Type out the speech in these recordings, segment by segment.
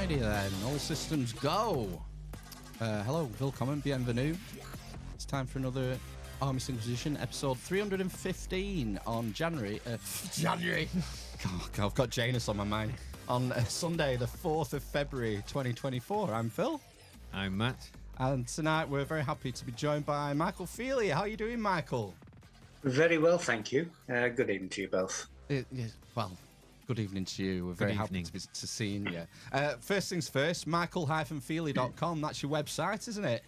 Alrighty then, all systems go. Hello, willkommen, bienvenue. It's time for another Army's Inquisition, episode 315 on January. God, I've got Janus on my mind. On Sunday, the 4th of February, 2024. I'm Phil. I'm Matt. And tonight we're very happy to be joined by Michael Feeley. How are you doing, Michael? Very well, thank you. Good evening to you both. Well, good evening to you. We're very happy to be seeing you. First things first, michael-feeley.com. That's your website, isn't it?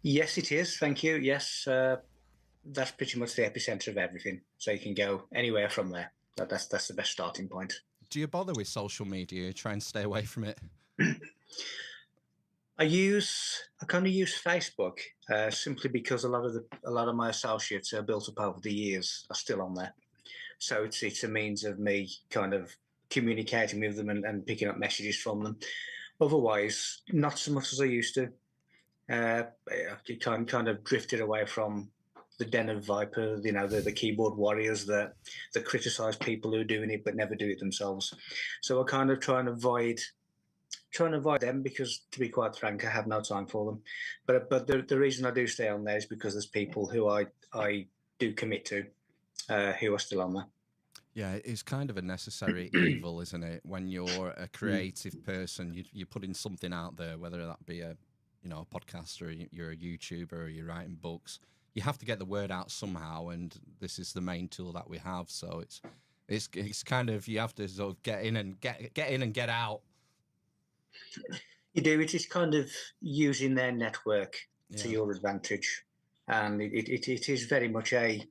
Yes, it is. Thank you. Yes, that's pretty much the epicenter of everything. So you can go anywhere from there. That's the best starting point. Do you bother with social media? Try and stay away from it? I kind of use Facebook simply because a lot of my associates are built up over the years are still on there. So it's a means of me kind of communicating with them and picking up messages from them. Otherwise, not so much as I used to. I kind of drifted away from the den of vipers, the keyboard warriors that criticize people who are doing it but never do it themselves. So I kind of try and avoid them because, to be quite frank, I have no time for them. But the reason I do stay on there is because there's people who I do commit to who are still on there. Yeah, it's kind of a necessary evil, isn't it? When you're a creative person, you're putting something out there, whether that be a podcast, or you're a YouTuber, or you're writing books. You have to get the word out somehow, and this is the main tool that we have. So it's kind of, you have to sort of get in and get out. You do. It is kind of using their network to your advantage, and it is very much a,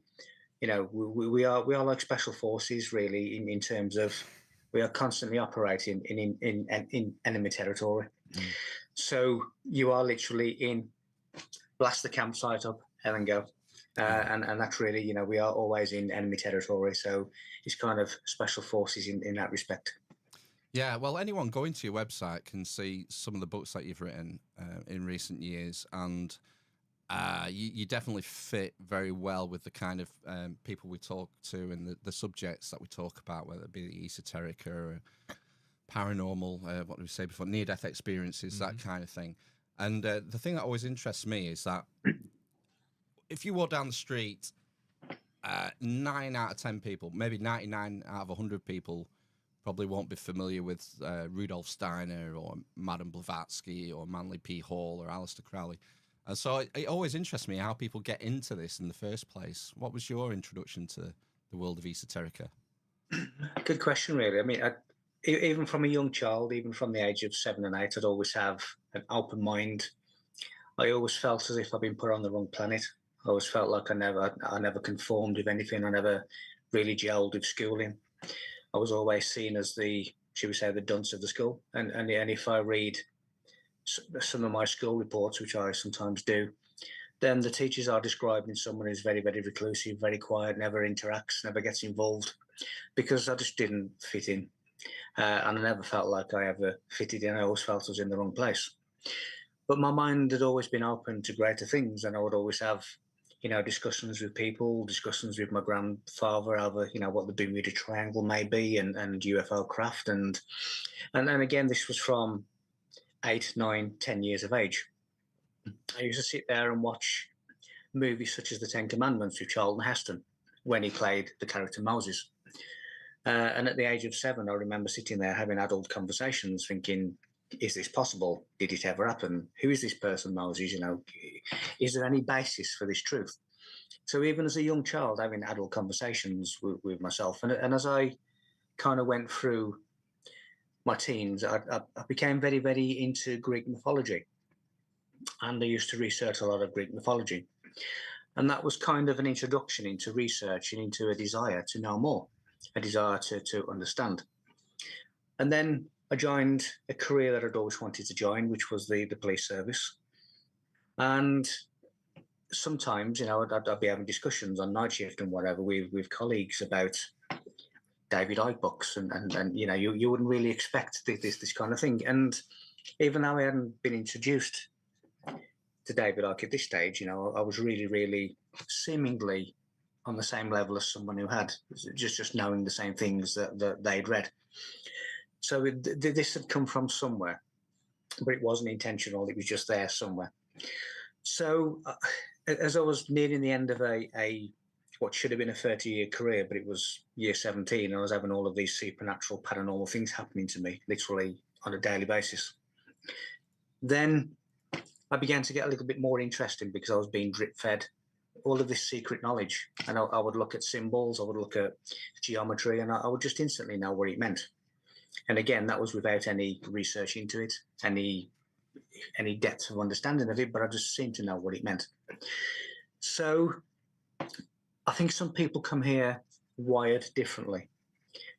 we are like special forces, really, in terms of we are constantly operating in enemy territory. So you are literally blast the campsite up, and go, and that's really, we are always in enemy territory. So it's kind of special forces in that respect. Yeah, well, anyone going to your website can see some of the books that you've written in recent years, and you definitely fit very well with the kind of people we talk to and the subjects that we talk about, whether it be the esoterica or paranormal, what did we say before, near-death experiences, that kind of thing. And the thing that always interests me is that if you walk down the street, 9 out of 10 people, maybe 99 out of 100 people, probably won't be familiar with Rudolf Steiner or Madame Blavatsky or Manly P. Hall or Aleister Crowley. And so it always interests me how people get into this in the first place. What was your introduction to the world of esoterica? Good question, really. I mean, even from a young child, even from the age of 7 and 8, I'd always have an open mind. I always felt as if I'd been put on the wrong planet. I always felt like I never conformed with anything. I never really gelled with schooling. I was always seen as the dunce of the school. And if I read some of my school reports, which I sometimes do, then the teachers are describing someone who's very, very reclusive, very quiet, never interacts, never gets involved, because I just didn't fit in. And I never felt like I ever fitted in. I always felt I was in the wrong place. But my mind had always been open to greater things, and I would always have discussions with people, discussions with my grandfather over, what the Bermuda Triangle may be and UFO craft. And again, this was from 8, 9, 10 years of age. I used to sit there and watch movies such as The Ten Commandments with Charlton Heston when he played the character Moses. And at the age of 7, I remember sitting there having adult conversations thinking, is this possible? Did it ever happen? Who is this person, Moses? Is there any basis for this truth? So even as a young child, having adult conversations with myself, and as I kind of went through my teens, I became very, very into Greek mythology. And I used to research a lot of Greek mythology. And that was kind of an introduction into research and into a desire to know more, a desire to understand. And then I joined a career that I'd always wanted to join, which was the police service. And sometimes, I'd be having discussions on night shift and whatever with colleagues about David Icke books, and you wouldn't really expect this kind of thing. And even though I hadn't been introduced to David Icke at this stage, I was really, really seemingly on the same level as someone who had just knowing the same things that they'd read. So this had come from somewhere, but it wasn't intentional. It was just there somewhere. So as I was nearing the end of a what should have been a 30-year career, but it was year 17, and I was having all of these supernatural, paranormal things happening to me, literally on a daily basis. Then I began to get a little bit more interested because I was being drip fed all of this secret knowledge. And I would look at symbols, I would look at geometry, and I would just instantly know what it meant. And again, that was without any research into it, any depth of understanding of it, but I just seemed to know what it meant. So I think some people come here wired differently.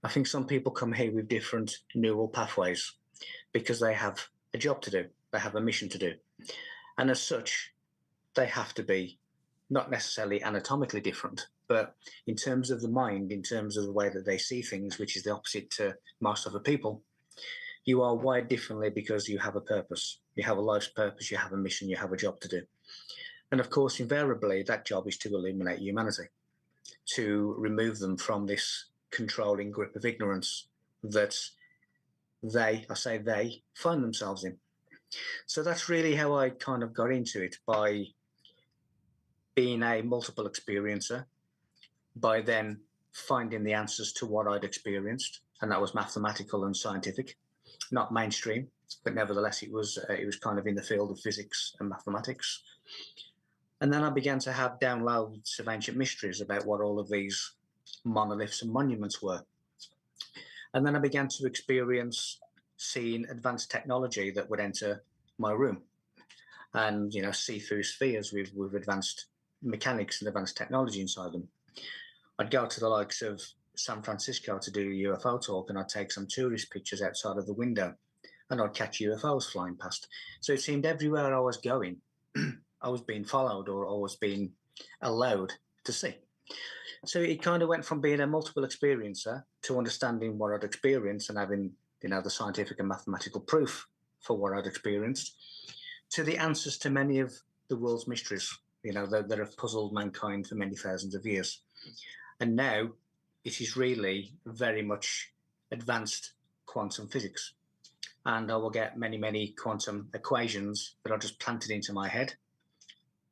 I think some people come here with different neural pathways because they have a job to do, they have a mission to do. And as such, they have to be not necessarily anatomically different, but in terms of the mind, in terms of the way that they see things, which is the opposite to most other people, you are wired differently because you have a purpose. You have a life's purpose, you have a mission, you have a job to do. And of course, invariably, that job is to illuminate humanity, to remove them from this controlling grip of ignorance that they find themselves in. So that's really how I kind of got into it, by being a multiple experiencer, by then finding the answers to what I'd experienced, and that was mathematical and scientific, not mainstream, but nevertheless it was kind of in the field of physics and mathematics. And then I began to have downloads of ancient mysteries about what all of these monoliths and monuments were. And then I began to experience seeing advanced technology that would enter my room, and see through spheres with advanced mechanics and advanced technology inside them. I'd go to the likes of San Francisco to do a UFO talk, and I'd take some tourist pictures outside of the window, and I'd catch UFOs flying past. So it seemed everywhere I was going, I was being followed, or I was being allowed to see. So it kind of went from being a multiple experiencer to understanding what I'd experienced and having, the scientific and mathematical proof for what I'd experienced, to the answers to many of the world's mysteries, that have puzzled mankind for many thousands of years. And now it is really very much advanced quantum physics. And I will get many, many quantum equations that are just planted into my head.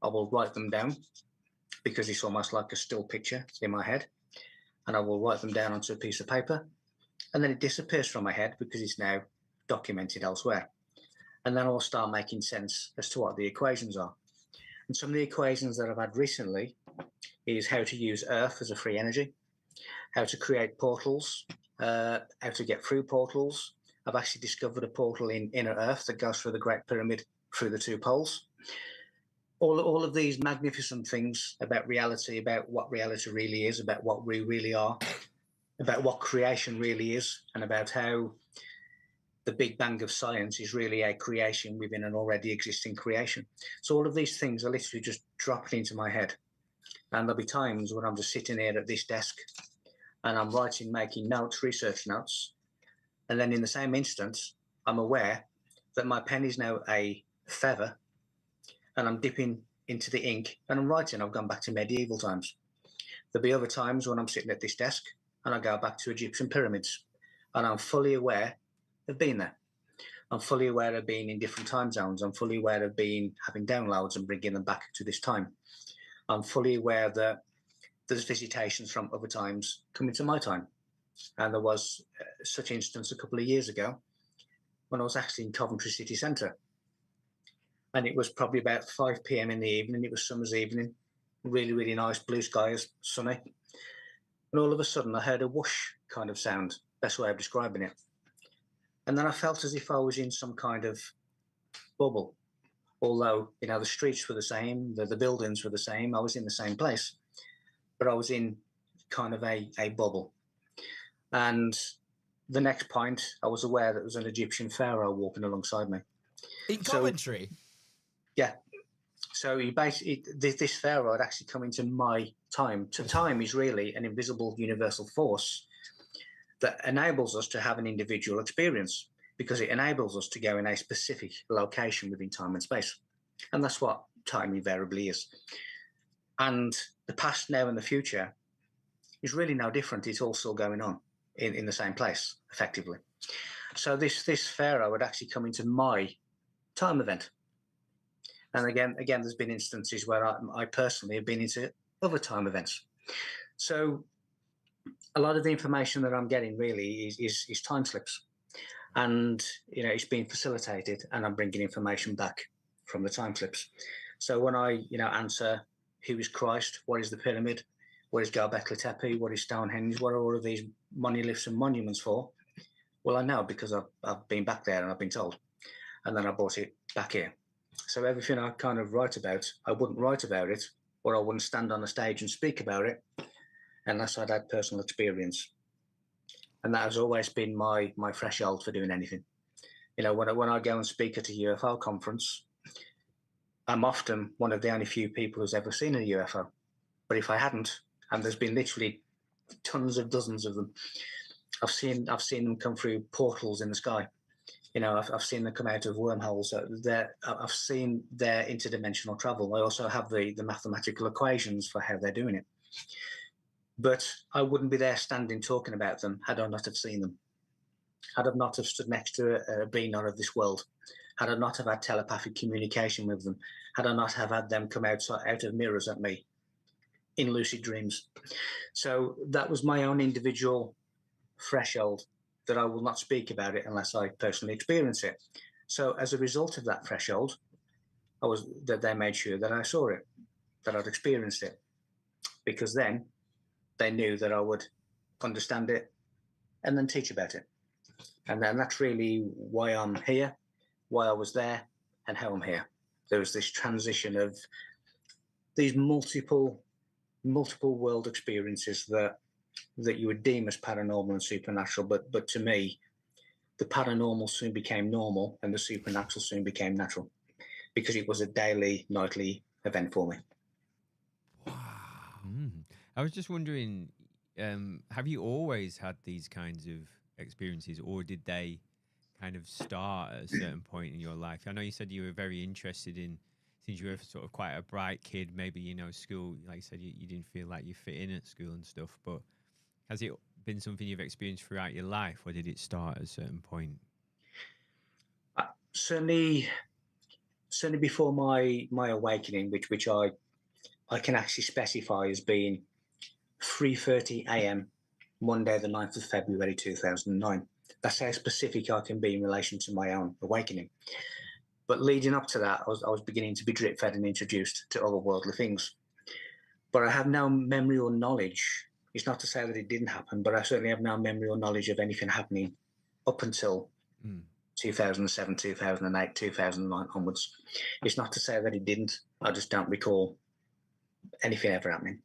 I will write them down because it's almost like a still picture in my head. And I will write them down onto a piece of paper. And then it disappears from my head because it's now documented elsewhere. And then I'll start making sense as to what the equations are. And some of the equations that I've had recently is how to use Earth as a free energy, how to create portals, how to get through portals. I've actually discovered a portal in inner Earth that goes through the Great Pyramid through the two poles. All of these magnificent things about reality, about what reality really is, about what we really are, about what creation really is, and about how the Big Bang of science is really a creation within an already existing creation. So all of these things are literally just dropping into my head. And there'll be times when I'm just sitting here at this desk and I'm writing, making notes, research notes. And then in the same instance, I'm aware that my pen is now a feather and I'm dipping into the ink and I'm writing. I've gone back to medieval times. There'll be other times when I'm sitting at this desk and I go back to Egyptian pyramids, and I'm fully aware of being there. I'm fully aware of being in different time zones. I'm fully aware of having downloads and bringing them back to this time. I'm fully aware that there's visitations from other times coming to my time. And there was such an instance a couple of years ago when I was actually in Coventry city centre. And it was probably about 5 p.m. in the evening. It was summer's evening, really, really nice, blue skies, sunny. And all of a sudden I heard a whoosh kind of sound, best way of describing it. And then I felt as if I was in some kind of bubble. Although, the streets were the same, the buildings were the same, I was in the same place, but I was in kind of a bubble. And the next point, I was aware that there was an Egyptian pharaoh walking alongside me. In Coventry? Yeah. So this pharaoh had actually come into my time. So time is really an invisible universal force that enables us to have an individual experience, because it enables us to go in a specific location within time and space. And that's what time invariably is. And the past, now, and the future is really no different. It's all still going on in the same place, effectively. So this pharaoh would actually come into my time event. And again, there's been instances where I personally have been into other time events. So a lot of the information that I'm getting really is time slips, and it's being facilitated, and I'm bringing information back from the time slips. So when I answer who is Christ, what is the pyramid, what is Göbekli Tepe, what is Stonehenge, what are all of these monoliths and monuments for? Well, I know because I've been back there and I've been told, and then I brought it back here. So everything I kind of write about, I wouldn't write about it, or I wouldn't stand on a stage and speak about it unless I'd had personal experience. And that has always been my threshold for doing anything. When I go and speak at a UFO conference, I'm often one of the only few people who's ever seen a UFO. But if I hadn't, and there's been literally tons of dozens of them, I've seen them come through portals in the sky. I've seen them come out of wormholes. I've seen their interdimensional travel. I also have the mathematical equations for how they're doing it. But I wouldn't be there standing talking about them had I not have seen them. Had I not have stood next to a being not of this world. Had I not have had telepathic communication with them. Had I not have had them come out of mirrors at me in lucid dreams. So that was my own individual threshold that I will not speak about it unless I personally experience it. So as a result of that threshold, they made sure that I saw it, that I'd experienced it, because then they knew that I would understand it and then teach about it. And then that's really why I'm here, why I was there, and how I'm here. There was this transition of these multiple world experiences that you would deem as paranormal and supernatural, but to me, the paranormal soon became normal and the supernatural soon became natural, because it was a daily, nightly event for me. Wow. I was just wondering, have you always had these kinds of experiences, or did they kind of start at a certain point in your life? I know you said you were very interested in, since you were sort of quite a bright kid, maybe, school, like you said, you didn't feel like you fit in at school and stuff, but has it been something you've experienced throughout your life, or did it start at a certain point? Certainly before my awakening, which I can actually specify as being 3:30 a.m. Monday, the 9th of February 2009. That's how specific I can be in relation to my own awakening. But leading up to that, I was beginning to be drip fed and introduced to otherworldly things. But I have no memory or knowledge. It's not to say that it didn't happen, but I certainly have no memory or knowledge of anything happening up until 2007, 2008, 2009 onwards. It's not to say that it didn't. I just don't recall anything ever happening.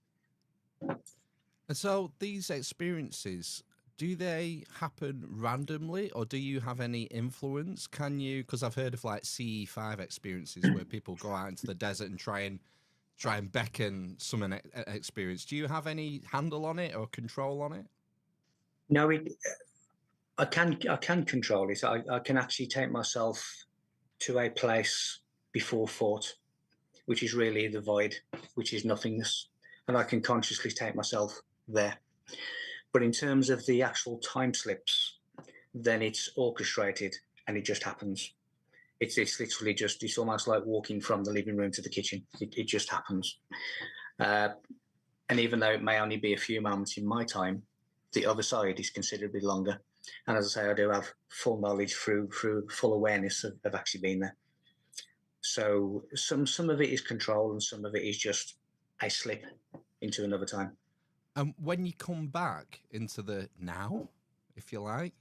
And so these experiences, do they happen randomly, or do you have any influence? Can you, because I've heard of like CE5 experiences where people go out into the desert and try and beckon summon experience. Do you have any handle on it or control on it? No, I can control it. I can actually take myself to a place before thought, which is really the void, which is nothingness, and I can consciously take myself there. But in terms of the actual time slips, then it's orchestrated and it just happens. It's literally just, it's almost like walking from the living room to the kitchen. It just happens. And even though it may only be a few moments in my time, the other side is considerably longer. And as I say, I do have full knowledge through full awareness of actually being there. So some of it is control and some of it is just a slip into another time. And when you come back into the now, if you like,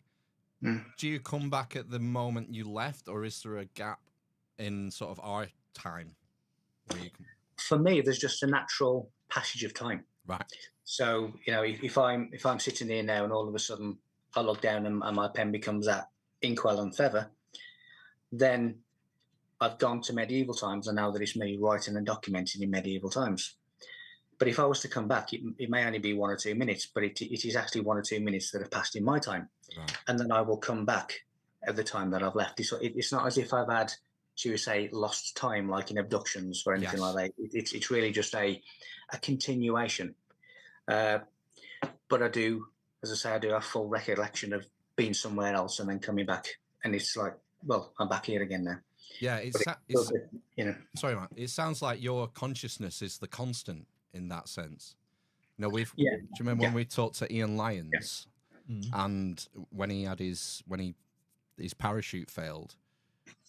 do you come back at the moment you left, or is there a gap in sort of our time? Where you can... For me, there's just a natural passage of time. Right. So, if I'm sitting here now and all of a sudden I look down and my pen becomes that inkwell and feather, then I've gone to medieval times, and now that it's me writing and documenting in medieval times. But if I was to come back, it may only be 1 or 2 minutes, but it is actually 1 or 2 minutes that have passed in my time. Right. And then I will come back at the time that I've left. It's not as if I've had, should we say, lost time, like in abductions or anything like that. It's really just a continuation. But I do, as I say, I do have full recollection of being somewhere else and then coming back, and it's like, well, I'm back here again now. Yeah, But it's you know, sorry, man. It sounds like your consciousness is the constant in that sense. You know, do yeah, you remember when we talked to Ian yeah, Lyons and when he had his parachute failed,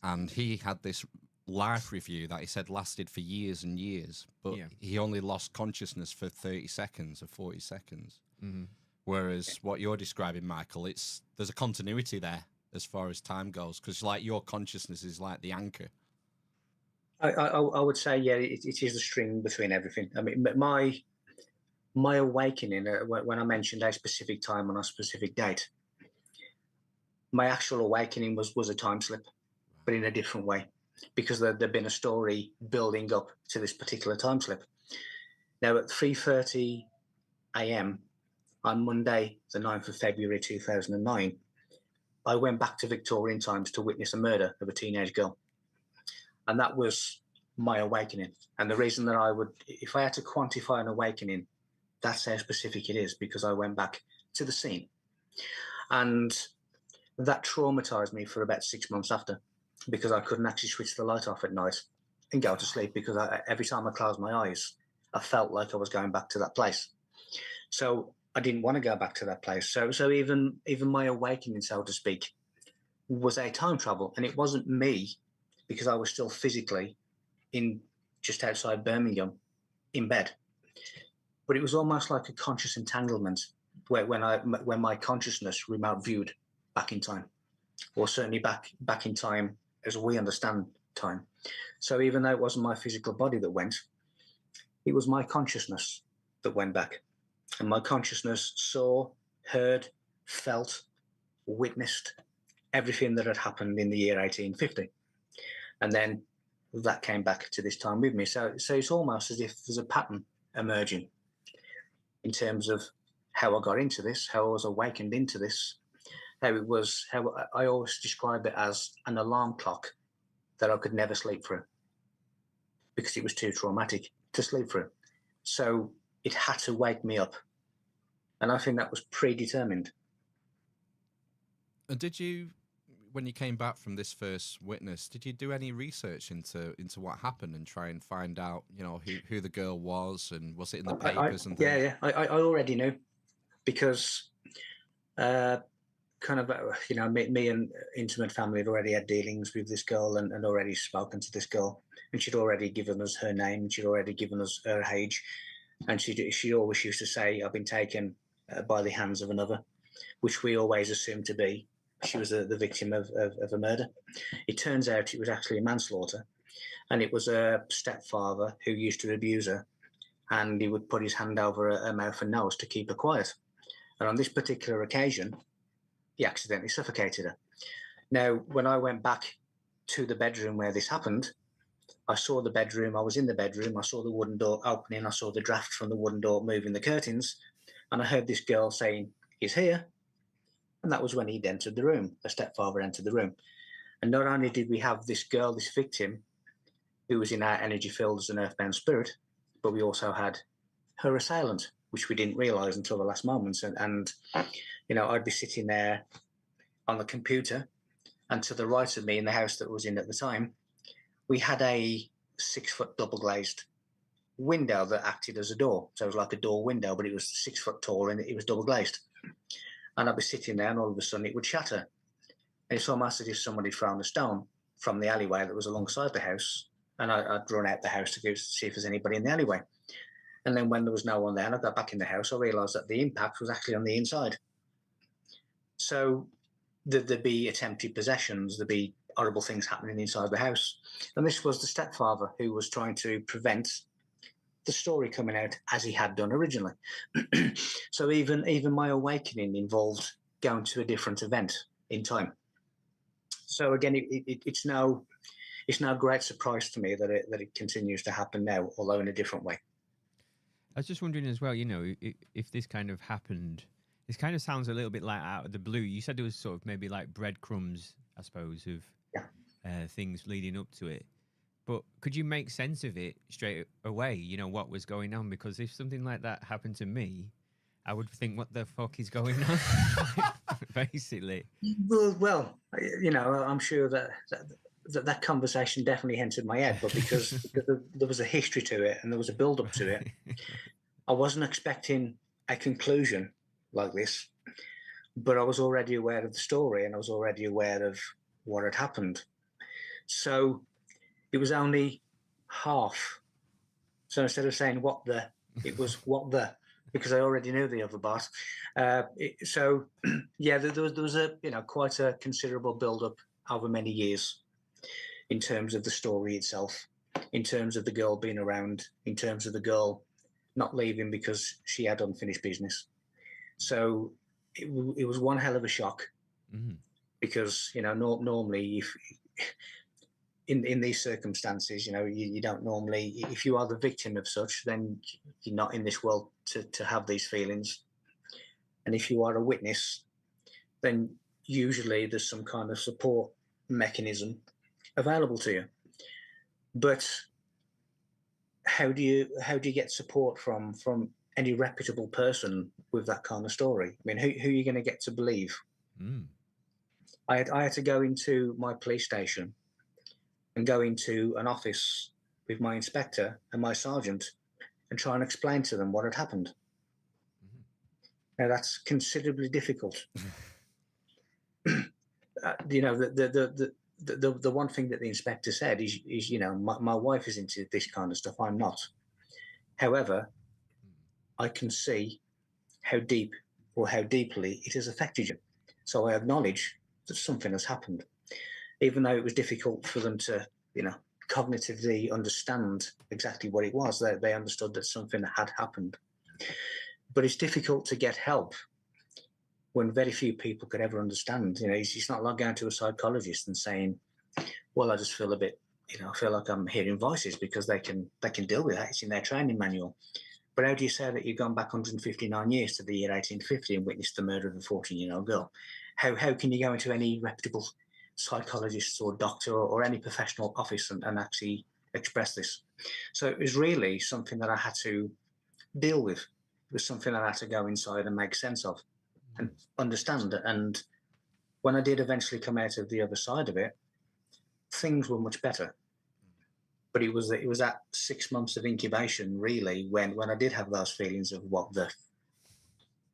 and he had this life review that he said lasted for years and years, but Yeah. he only lost consciousness for 30 seconds or 40 seconds. Mm-hmm. Whereas what you're describing, Michael, there's a continuity there as far as time goes, because like your consciousness is like the anchor. I would say, yeah, it is the string between everything. I mean, my awakening, when I mentioned a specific time on a specific date, my actual awakening was a time slip, but in a different way, because there'd been a story building up to this particular time slip. Now at 3:30 a.m. on Monday, the 9th of February 2009, I went back to Victorian times to witness a murder of a teenage girl. And that was my awakening. And the reason that I would, if I had to quantify an awakening, that's how specific it is, because I went back to the scene. And that traumatized me for about 6 months after, because I couldn't actually switch the light off at night and go to sleep, because every time I closed my eyes, I felt like I was going back to that place. So I didn't want to go back to that place. So even my awakening, so to speak, was a time travel. And it wasn't me, because I was still physically in just outside Birmingham in bed. But it was almost like a conscious entanglement when my consciousness remote viewed back in time, or certainly back in time as we understand time. So even though it wasn't my physical body that went, it was my consciousness that went back. And my consciousness saw, heard, felt, witnessed everything that had happened in the year 1850. And then that came back to this time with me. So it's almost as if there's a pattern emerging in terms of how I got into this, how I was awakened into this, how I always describe it as an alarm clock that I could never sleep through, because it was too traumatic to sleep through. So it had to wake me up. And I think that was predetermined. And did you, when you came back from this first witness, did you do any research into what happened and try and find out, you know, who the girl was, and was it in the papers and things? Yeah. I already knew, because kind of, you know, me and intimate family had already had dealings with this girl and already spoken to this girl, and she'd already given us her name, and she'd already given us her age, and she always used to say, I've been taken by the hands of another, which we always assumed to be she was the victim of a murder. It turns out it was actually a manslaughter, and it was a stepfather who used to abuse her, and he would put his hand over her mouth and nose to keep her quiet. And on this particular occasion, he accidentally suffocated her. Now, when I went back to the bedroom where this happened, I saw the bedroom, I was in the bedroom, I saw the wooden door opening, I saw the draft from the wooden door moving the curtains, and I heard this girl saying, he's here. And that was when he'd entered the room, the stepfather entered the room. And not only did we have this girl, this victim, who was in our energy field as an earthbound spirit, but we also had her assailant, which we didn't realize until the last moments. And you know, I'd be sitting there on the computer, and to the right of me in the house that I was in at the time, we had a 6-foot double glazed window that acted as a door. So it was like a door window, but it was 6 foot tall and it was double glazed. And I'd be sitting there, and all of a sudden it would shatter. And it's almost as if somebody thrown a stone from the alleyway that was alongside the house. And I'd run out the house to go see if there's anybody in the alleyway. And then when there was no one there, and I got back in the house, I realised that the impact was actually on the inside. So there'd be attempted possessions, there'd be horrible things happening inside the house. And this was the stepfather who was trying to prevent the story coming out as he had done originally. So even my awakening involved going to a different event in time. So again, it's no great surprise to me that it continues to happen now, although in a different way. I was just wondering as well, you know, if this kind of happened, this kind of sounds a little bit like out of the blue. You said there was sort of maybe like breadcrumbs, I suppose, of things leading up to it. But could you make sense of it straight away? You know, what was going on? Because if something like that happened to me, I would think, what the fuck is going on? Basically. Well, I'm sure that conversation definitely entered my head, but because there was a history to it and there was a build up to it, I wasn't expecting a conclusion like this, but I was already aware of the story and I was already aware of what had happened. So it was only half. So instead of saying what the, it was what the, because I already knew the other part. So yeah, there was a quite a considerable build up over many years in terms of the story itself, in terms of the girl being around, in terms of the girl not leaving because she had unfinished business. So it was one hell of a shock, because normally if in these circumstances, you don't normally, if you are the victim of such, then you're not in this world to have these feelings. And if you are a witness, then usually there's some kind of support mechanism available to you. But how do you get support from any reputable person with that kind of story? I mean, who are you going to get to believe? I had to go into my police station and go into an office with my inspector and my sergeant and try and explain to them what had happened. Now that's considerably difficult. The one thing that the inspector said is my wife is into this kind of stuff. I'm not. However, I can see how deep or how deeply it has affected you. So I acknowledge that something has happened, even though it was difficult for them to, cognitively understand exactly what it was. They understood that something had happened. But it's difficult to get help when very few people could ever understand. It's not like going to a psychologist and saying, well, I just feel a bit, I feel like I'm hearing voices, because they can deal with that. It's in their training manual. But how do you say that you've gone back 159 years to the year 1850 and witnessed the murder of a 14-year-old girl? How can you go into any reputable psychologist or doctor or any professional office and actually express this? So it was really something that I had to deal with. It was something that I had to go inside and make sense of and understand. And when I did eventually come out of the other side of it, things were much better. But it was that 6 months of incubation, really, when I did have those feelings of what the,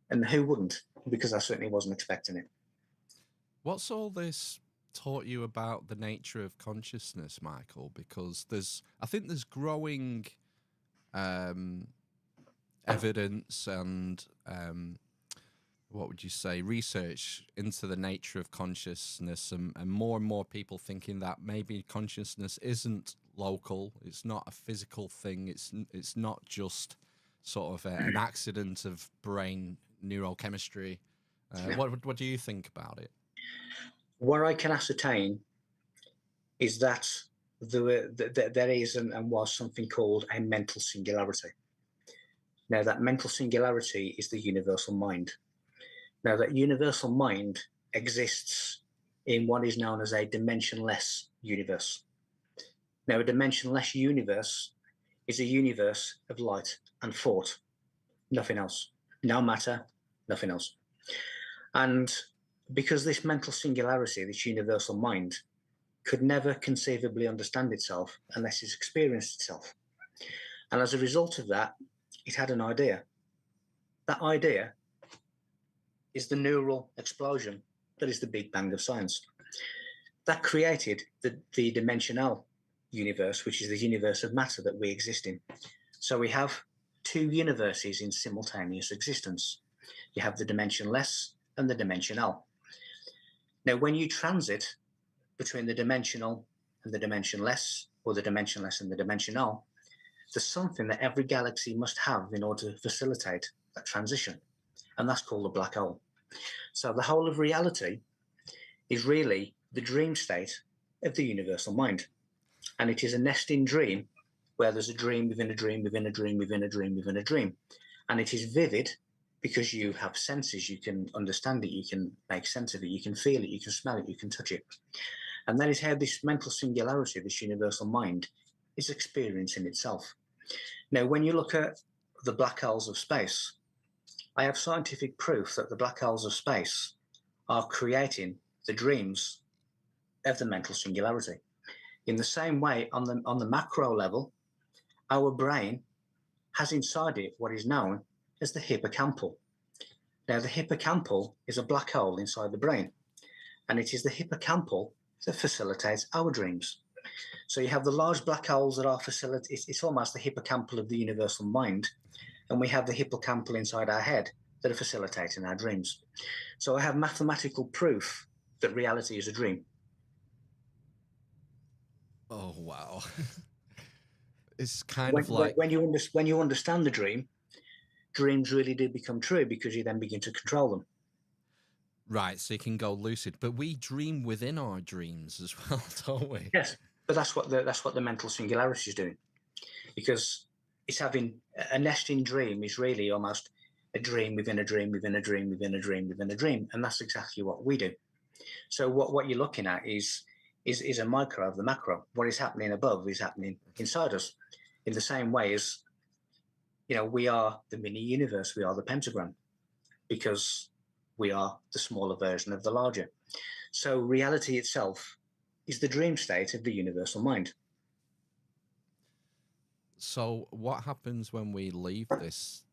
and who wouldn't, because I certainly wasn't expecting it. What's all this taught you about the nature of consciousness, Michael? Because I think there's growing evidence and what would you say, research into the nature of consciousness, and more people thinking that maybe consciousness isn't local, it's not a physical thing, it's not just sort of an accident of brain neurochemistry. What do you think about it? What I can ascertain is that there is and was something called a mental singularity. Now, that mental singularity is the universal mind. Now, that universal mind exists in what is known as a dimensionless universe. Now, a dimensionless universe is a universe of light and thought, nothing else. No matter, nothing else. And because this mental singularity, this universal mind, could never conceivably understand itself unless it's experienced itself. And as a result of that, it had an idea. That idea is the neural explosion that is the Big Bang of science. That created the dimensional universe, which is the universe of matter that we exist in. So we have two universes in simultaneous existence. You have the dimensionless and the dimensional. Now, when you transit between the dimensional and the dimensionless, or the dimensionless and the dimensional, there's something that every galaxy must have in order to facilitate that transition, and that's called a black hole. So the whole of reality is really the dream state of the universal mind, and it is a nesting dream where there's a dream within a dream within a dream within a dream within a dream, and it is vivid because you have senses. You can understand it, you can make sense of it, you can feel it, you can smell it, you can touch it. And that is how this mental singularity, this universal mind, is experiencing itself. Now, when you look at the black holes of space, I have scientific proof that the black holes of space are creating the dreams of the mental singularity. In the same way, on the macro level, our brain has inside it what is known as the hippocampal. Now, the hippocampal is a black hole inside the brain, and it is the hippocampal that facilitates our dreams. So you have the large black holes that are it's almost the hippocampal of the universal mind, and we have the hippocampal inside our head that are facilitating our dreams. So I have mathematical proof that reality is a dream. Oh wow. It's kind of like when you understand the dream, dreams really do become true because you then begin to control them. right, so you can go lucid, but we dream within our dreams as well, don't we? Yes, but that's what the mental singularity is doing, because it's having a nesting dream is really almost a dream within a dream within a dream within a dream within a dream, and that's exactly what we do. So what you're looking at is a micro of the macro. What is happening above is happening inside us, in the same way as, you know, we are the mini universe, we are the pentagram, because we are the smaller version of the larger. So reality itself is the dream state of the universal mind. So what happens when we leave this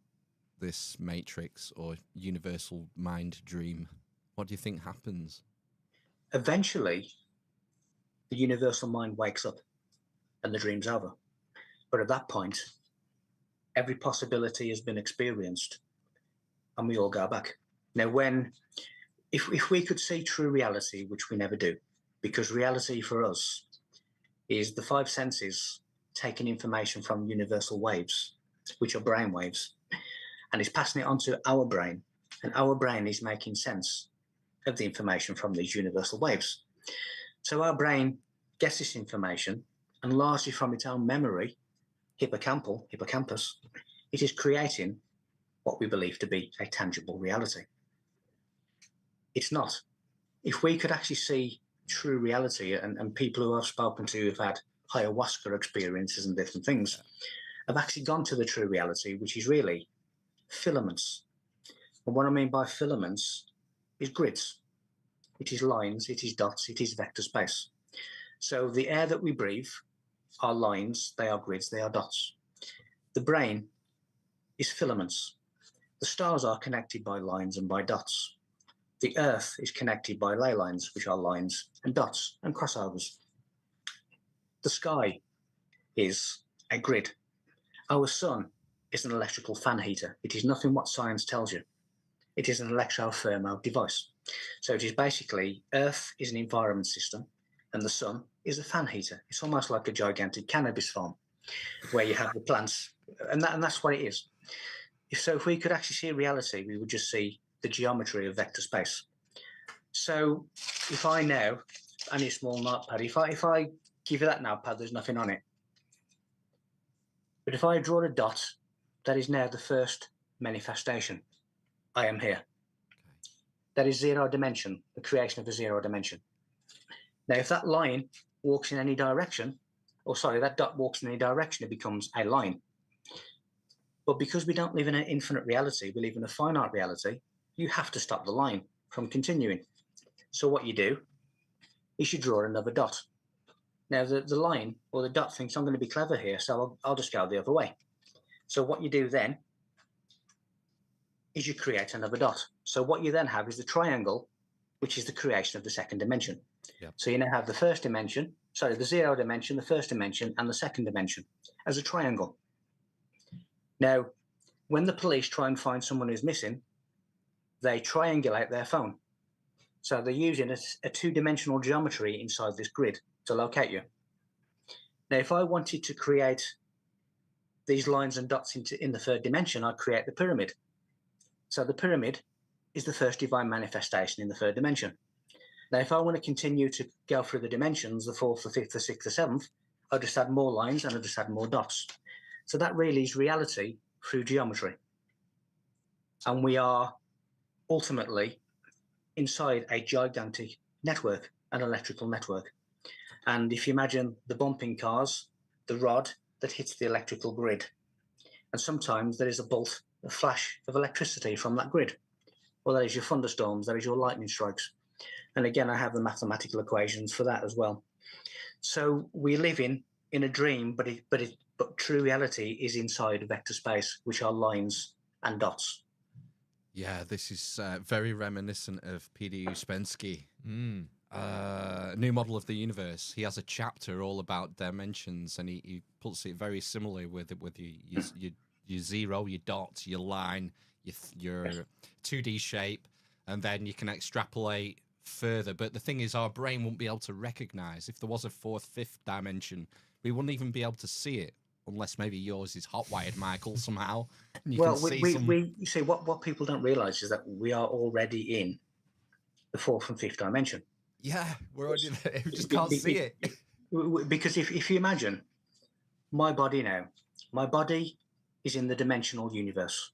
matrix or universal mind dream? What do you think happens? Eventually, the universal mind wakes up and the dream's over. But at that point, every possibility has been experienced and we all go back. Now, if we could see true reality, which we never do, because reality for us is the five senses taking information from universal waves, which are brain waves, and is passing it onto our brain, and our brain is making sense of the information from these universal waves. So our brain gets this information, and largely from its own memory, hippocampus, it is creating what we believe to be a tangible reality. It's not. If we could actually see true reality, and people who I've spoken to who've had ayahuasca experiences and different things have actually gone to the true reality, which is really filaments. And what I mean by filaments is grids. It is lines, it is dots, it is vector space. So the air that we breathe are lines, they are grids, they are dots. The brain is filaments. The stars are connected by lines and by dots. The earth is connected by ley lines, which are lines and dots and crossovers. The sky is a grid. Our sun is an electrical fan heater. It is nothing what science tells you. It is an electro-thermo device. So it is basically, Earth is an environment system and the sun is a fan heater. It's almost like a gigantic cannabis farm where you have the plants, and that's what it is. If we could actually see reality, we would just see the geometry of vector space. So if I now, I need a small notepad, if I give you that notepad, there's nothing on it. But if I draw a dot, that is now the first manifestation. I am here. That is zero dimension, the creation of a zero dimension. Now, if that line walks in any direction, or sorry, that dot walks in any direction, it becomes a line. But because we don't live in an infinite reality, we live in a finite reality, you have to stop the line from continuing. So what you do is you draw another dot. Now, the line or the dot thinks I'm going to be clever here, so I'll just go the other way. So what you do then is you create another dot. So what you then have is the triangle, which is the creation of the second dimension. Yep. So you now have the first dimension, sorry, the zero dimension, the first dimension, and the second dimension as a triangle. Now, when the police try and find someone who's missing, they triangulate their phone. So they're using a two-dimensional geometry inside this grid to locate you. Now, if I wanted to create these lines and dots in the third dimension, I'd create the pyramid. So the pyramid is the first divine manifestation in the third dimension. Now, if I want to continue to go through the dimensions, the fourth, the fifth, the sixth, the seventh, I'll just add more lines and I'll just add more dots. So that really is reality through geometry. And we are ultimately inside a gigantic network, an electrical network. And if you imagine the bumping cars, the rod that hits the electrical grid, and sometimes there is a bolt a flash of electricity from that grid. Well, that is your thunderstorms, that is your lightning strikes. And again, I have the mathematical equations for that as well. So we live in a dream, but true reality is inside vector space, which are lines and dots. Yeah, this is very reminiscent of P.D. Uspensky. Mm. New Model of the Universe. He has a chapter all about dimensions, and he puts it very similarly with your zero, your dot, your line, your 2D shape, and then you can extrapolate further. But the thing is, our brain won't be able to recognize if there was a fourth, fifth dimension. We wouldn't even be able to see it unless maybe yours is hot-wired, Michael, somehow. And Well, you see, what people don't realize is that we are already in the fourth and fifth dimension. Yeah, we're already there. We just can't see it. Because if you imagine my body now, my body is in the dimensional universe,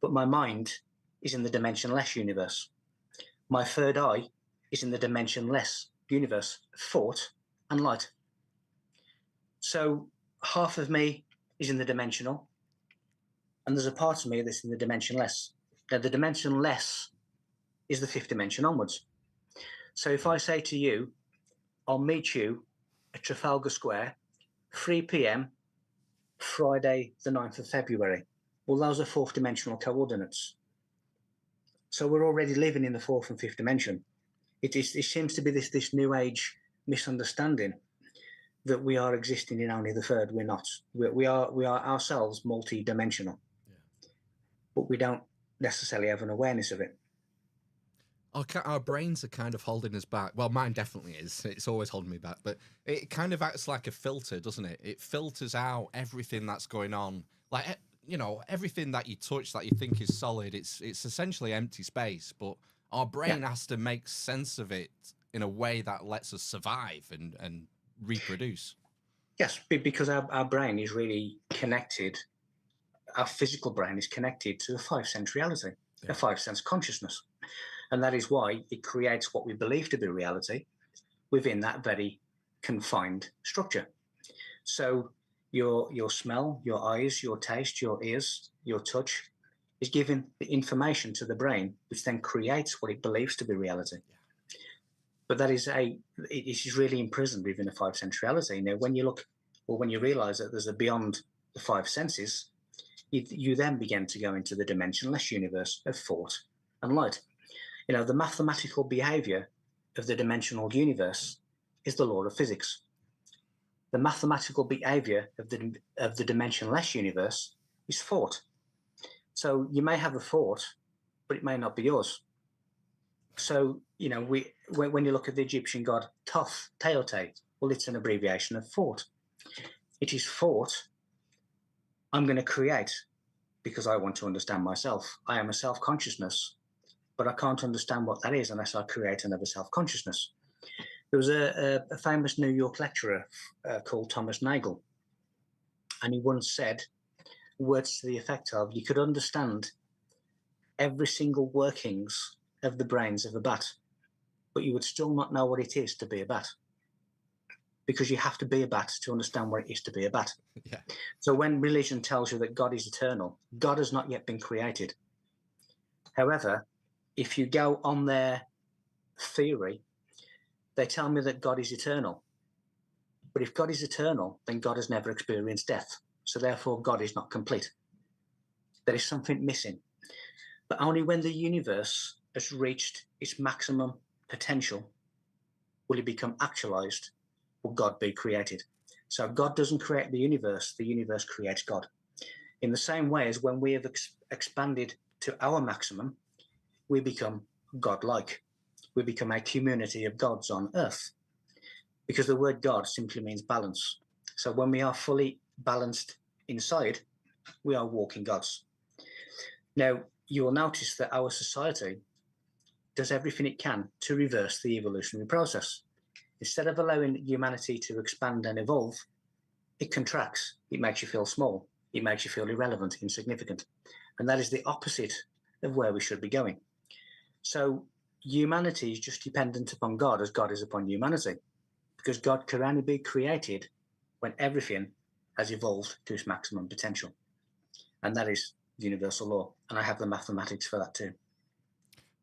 but my mind is in the dimensionless universe. My third eye is in the dimensionless universe, thought and light. So half of me is in the dimensional, and there's a part of me that's in the dimensionless. Now, the dimensionless is the fifth dimension onwards. So if I say to you, I'll meet you at Trafalgar Square, 3 p.m., Friday, the 9th of February. Well, those are fourth dimensional coordinates. So we're already living in the fourth and fifth dimension. It seems to be this new age misunderstanding that we are existing in only the third. We're not. We are ourselves multi-dimensional, but we don't necessarily have an awareness of it. Our brains are kind of holding us back. Well, mine definitely is. It's always holding me back. But it kind of acts like a filter, doesn't it? It filters out everything that's going on. Like, you know, everything that you touch that you think is solid, it's essentially empty space. But our brain has to make sense of it in a way that lets us survive and reproduce. Yes, because our brain is really connected. Our physical brain is connected to a five-sense reality, a five-sense consciousness. And that is why it creates what we believe to be reality within that very confined structure. So your smell, your eyes, your taste, your ears, your touch is giving the information to the brain, which then creates what it believes to be reality. But that is it is really imprisoned within a five-sense reality. Now, when you look, or when you realize that there's a beyond the five senses, you then begin to go into the dimensionless universe of thought and light. You know, the mathematical behavior of the dimensional universe is the law of physics. The mathematical behavior of the dimensionless universe is thought. So you may have a thought, but it may not be yours. So, you know, when you look at the Egyptian god Thoth, Teote, well, it's an abbreviation of thought. It is thought I'm going to create because I want to understand myself. I am a self-consciousness, but I can't understand what that is unless I create another self-consciousness. There was a famous New York lecturer called Thomas Nagel, and he once said words to the effect of, you could understand every single workings of the brains of a bat, but you would still not know what it is to be a bat, because you have to be a bat to understand what it is to be a bat. Yeah. So when religion tells you that God is eternal, God has not yet been created. However, if you go on their theory, they tell me that God is eternal. But if God is eternal, then God has never experienced death. So therefore, God is not complete. There is something missing. But only when the universe has reached its maximum potential will it become actualized, will God be created. So God doesn't create the universe creates God. In the same way as when we have expanded to our maximum, we become God-like. We become a community of gods on earth, because the word God simply means balance. So when we are fully balanced inside, we are walking gods. Now, you will notice that our society does everything it can to reverse the evolutionary process. Instead of allowing humanity to expand and evolve, it contracts. It makes you feel small. It makes you feel irrelevant, insignificant. And that is the opposite of where we should be going. So humanity is just dependent upon God as God is upon humanity, because God can only be created when everything has evolved to its maximum potential. and that is the universal law. And I have the mathematics for that too.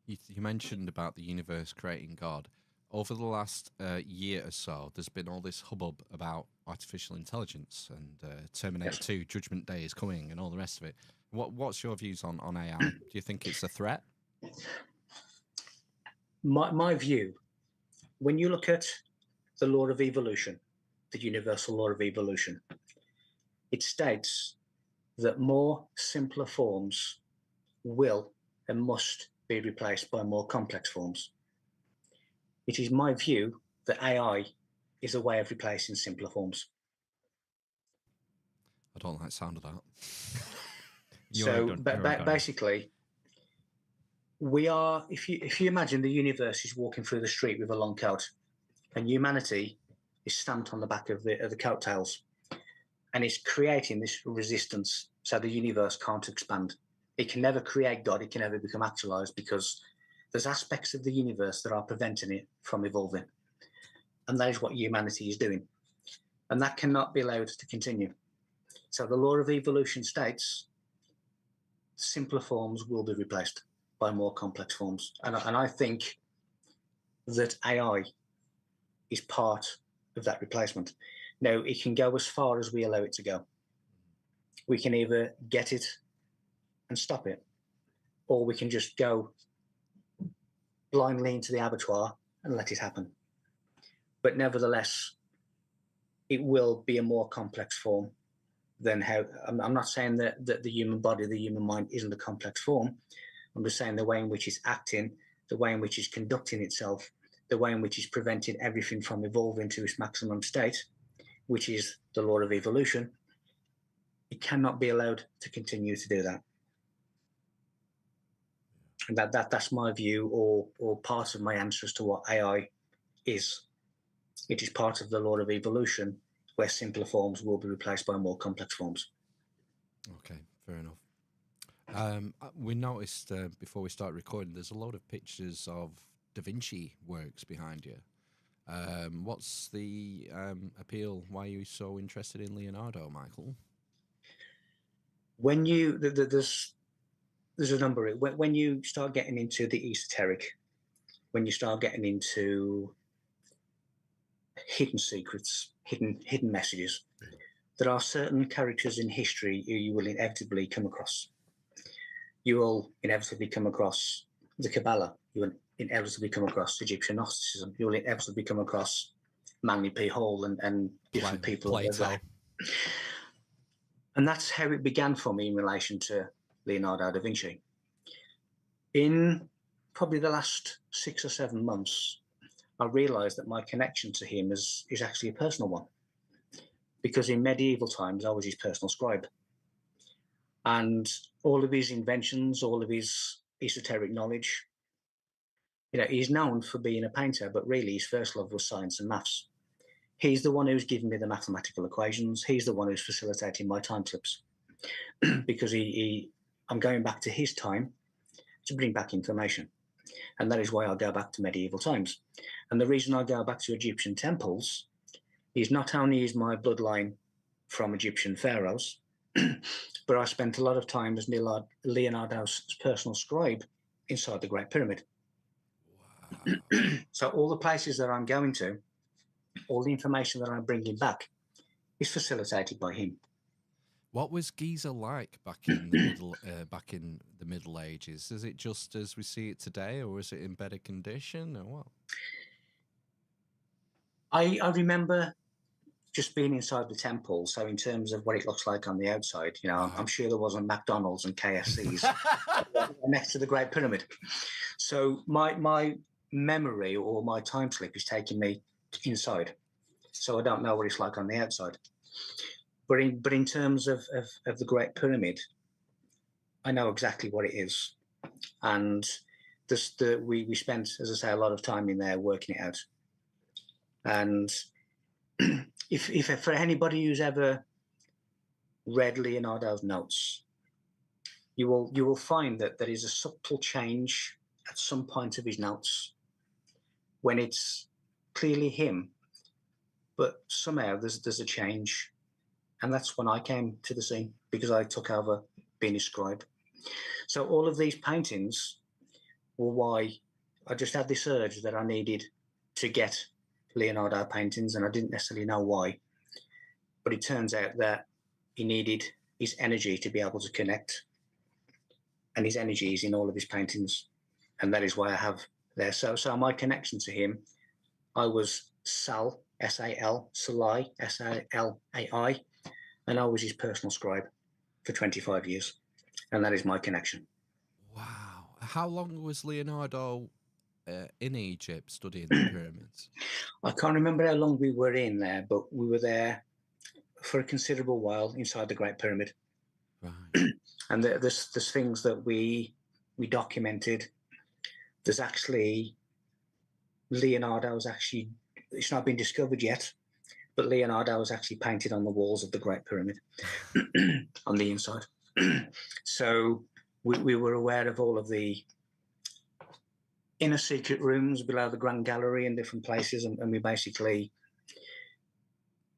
You mentioned about the universe creating God. Over the last year or so, there's been all this hubbub about artificial intelligence and Terminator 2, Judgment Day is coming, and all the rest of it. What's your views on AI? Do you think it's a threat? My view, when you look at the law of evolution, the universal law of evolution, it states that more simpler forms will and must be replaced by more complex forms. It is my view that AI is a way of replacing simpler forms. I don't like the sound of that. So basically, we are, if you imagine the universe is walking through the street with a long coat, and humanity is stamped on the back of the coattails, and it's creating this resistance, so the universe can't expand. It can never create God, it can never become actualized, because there's aspects of the universe that are preventing it from evolving. And that is what humanity is doing. And that cannot be allowed to continue. So the law of evolution states simpler forms will be replaced by more complex forms. And I think that AI is part of that replacement. Now, it can go as far as we allow it to go. We can either get it and stop it, or we can just go blindly into the abattoir and let it happen. But nevertheless, it will be a more complex form than how. I'm not saying that the human body, the human mind isn't a complex form. I'm just saying the way in which it's acting, the way in which it's conducting itself, the way in which it's preventing everything from evolving to its maximum state, which is the law of evolution. It cannot be allowed to continue to do that. And that's my view, or part of my answer as to what AI is. It is part of the law of evolution, where simpler forms will be replaced by more complex forms. Okay, fair enough. We noticed before we start recording, there's a load of pictures of Da Vinci works behind you. What's the appeal? Why are you so interested in Leonardo, Michael? When you there's a number of when you start getting into the esoteric, when you start getting into hidden secrets, hidden messages, there are certain characters in history who you will inevitably come across. You will inevitably come across the Kabbalah. You will inevitably come across Egyptian Gnosticism. You will inevitably come across Manly P. Hall and different people. Plato. And that's how it began for me in relation to Leonardo da Vinci. In probably the last 6 or 7 months, I realized that my connection to him is actually a personal one. Because in medieval times, I was his personal scribe. And all of his inventions, all of his esoteric knowledge, he's known for being a painter, but really his first love was science and maths. He's the one who's given me the mathematical equations. He's the one who's facilitating my time slips, because I'm going back to his time to bring back information. And that is why I go back to medieval times. And the reason I go back to Egyptian temples is not only is my bloodline from Egyptian pharaohs, but I spent a lot of time as Leonardo's personal scribe inside the Great Pyramid. Wow. So all the places that I'm going to, all the information that I'm bringing back is facilitated by him. What was Giza like back in the Middle Ages? Is it just as we see it today, or is it in better condition, or what? I remember just being inside the temple. So in terms of what it looks like on the outside, I'm sure there wasn't McDonald's and KFCs next to the Great Pyramid. So my memory or my time slip is taking me inside. So I don't know what it's like on the outside. But in terms of the Great Pyramid, I know exactly what it is. And we spent, as I say, a lot of time in there working it out. And if for anybody who's ever read Leonardo's notes, you will find that there is a subtle change at some point of his notes when it's clearly him, but somehow there's a change. And that's when I came to the scene, because I took over being his scribe. So all of these paintings were why I just had this urge that I needed to get Leonardo paintings, and I didn't necessarily know why. But it turns out that he needed his energy to be able to connect, and his energy is in all of his paintings, and that is why I have there. So my connection to him, I was Sal, S-A-L, Salai, S-A-L-A-I, and I was his personal scribe for 25 years, and that is my connection. Wow. How long was Leonardo in Egypt studying the pyramids? I can't remember how long we were in there, but we were there for a considerable while inside the Great Pyramid. Right. And there's things that we documented. There's actually Leonardo's actually, it's not been discovered yet, but Leonardo was actually painted on the walls of the Great Pyramid on the inside. So we were aware of all of the inner secret rooms below the Grand Gallery in different places, and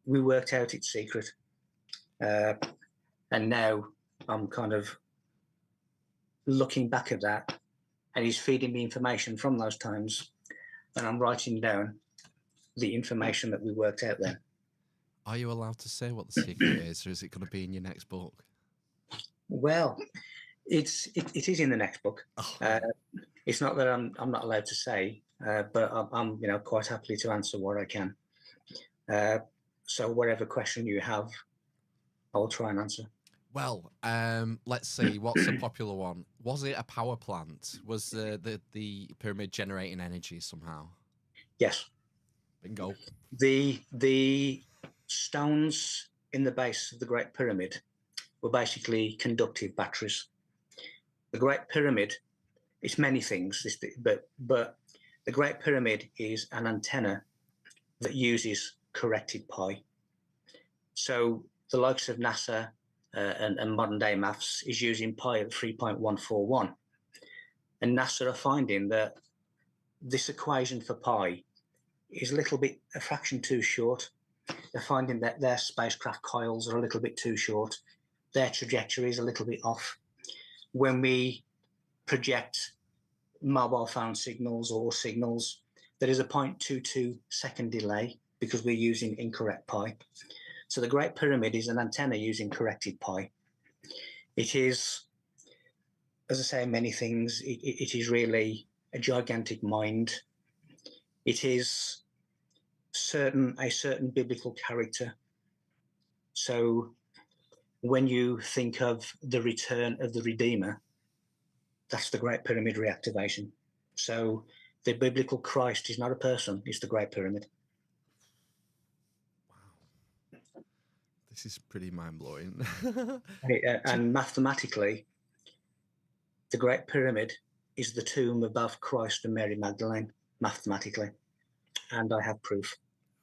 we worked out its secret. And now I'm kind of looking back at that, and he's feeding me information from those times, and I'm writing down the information that we worked out there. Are you allowed to say what the secret is, or is it going to be in your next book? Well, it is in the next book. Oh. It's not that I'm not allowed to say, but I'm quite happily to answer what I can. So whatever question you have, I'll try and answer. Well, let's see. What's a popular one? Was it a power plant? Was the pyramid generating energy somehow? Yes. Bingo. The stones in the base of the Great Pyramid were basically conductive batteries. The Great Pyramid, it's many things, but the Great Pyramid is an antenna that uses corrected pi. So the likes of NASA and modern day maths is using pi at 3.141. And NASA are finding that this equation for pi is a fraction too short. They're finding that their spacecraft coils are a little bit too short. Their trajectory is a little bit off. When we project mobile phone signals or signals, there is a 0.22 second delay because we're using incorrect pi. So the Great Pyramid is an antenna using corrected pi. It is, as I say, many things. It is really a gigantic mind. It is a certain biblical character. So when you think of the return of the Redeemer, that's the Great Pyramid reactivation. So the biblical Christ is not a person, it's the Great Pyramid. Wow. This is pretty mind-blowing. And mathematically, the Great Pyramid is the tomb of both Christ and Mary Magdalene, mathematically. And I have proof.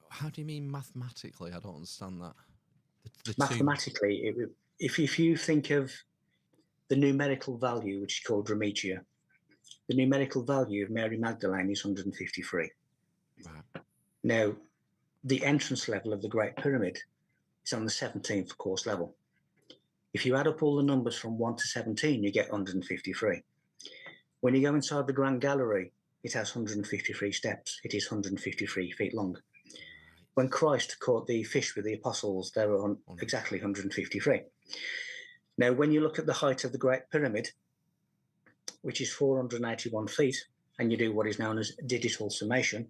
How do you mean mathematically? I don't understand that. Mathematically, if you think of the numerical value, which is called Dramitia, the numerical value of Mary Magdalene is 153. Right. Now, the entrance level of the Great Pyramid is on the 17th course level. If you add up all the numbers from 1 to 17, you get 153. When you go inside the Grand Gallery, it has 153 steps. It is 153 feet long. When Christ caught the fish with the apostles, they were on exactly 153. Now, when you look at the height of the Great Pyramid, which is 481 feet, and you do what is known as digital summation,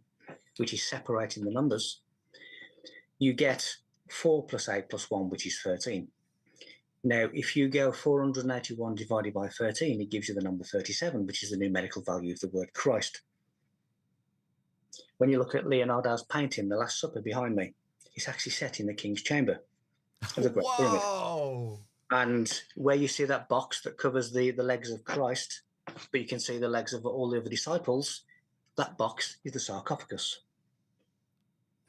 which is separating the numbers, you get 4 plus 8 plus 1, which is 13. Now, if you go 481 divided by 13, it gives you the number 37, which is the numerical value of the word Christ. When you look at Leonardo's painting, The Last Supper, behind me, it's actually set in the King's Chamber of the Great Pyramid. And where you see that box that covers the legs of Christ, but you can see the legs of all the other disciples, that box is the sarcophagus.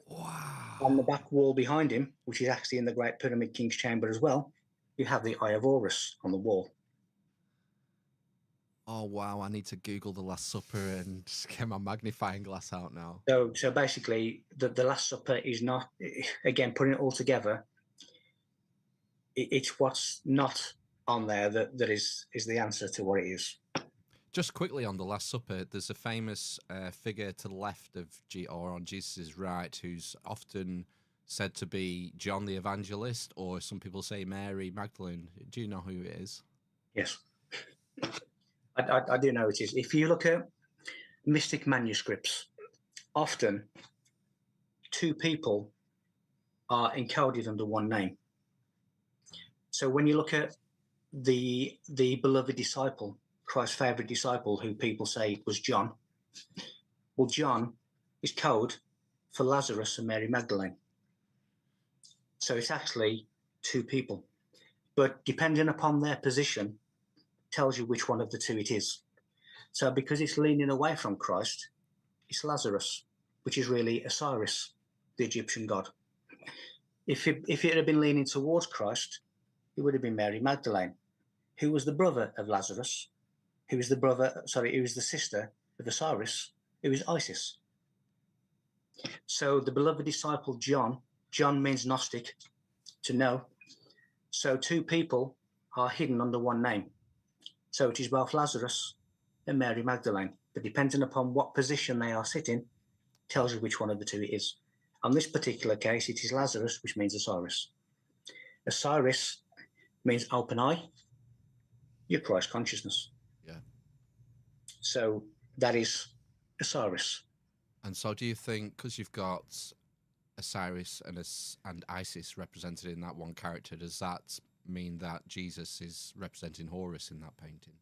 Wow. On the back wall behind him, which is actually in the Great Pyramid King's Chamber as well, you have the Eye of Horus on the wall. Oh, wow. I need to Google The Last Supper and just get my magnifying glass out now. So basically, the Last Supper is not, again, putting it all together, it's what's not on there that is the answer to what it is. Just quickly on the Last Supper, there's a famous figure to the left of or on Jesus' right, who's often said to be John the Evangelist, or some people say Mary Magdalene. Do you know who it is? Yes, I do know it is. If you look at mystic manuscripts, often two people are encoded under one name. So when you look at the beloved disciple, Christ's favorite disciple, who people say was John, well, John is code for Lazarus and Mary Magdalene. So it's actually two people, but depending upon their position, tells you which one of the two it is. So because it's leaning away from Christ, it's Lazarus, which is really Osiris, the Egyptian god. If it had been leaning towards Christ, it would have been Mary Magdalene, who was the brother of Lazarus, who was the sister of Osiris, who is Isis. So the beloved disciple John means Gnostic, to know. So two people are hidden under one name. So it is both Lazarus and Mary Magdalene, but depending upon what position they are sitting, tells you which one of the two it is. On this particular case, it is Lazarus, which means Osiris. Osiris means open eye, your Christ consciousness. Yeah. So that is Osiris. And so do you think, because you've got Osiris and Isis represented in that one character, does that mean that Jesus is representing Horus in that painting?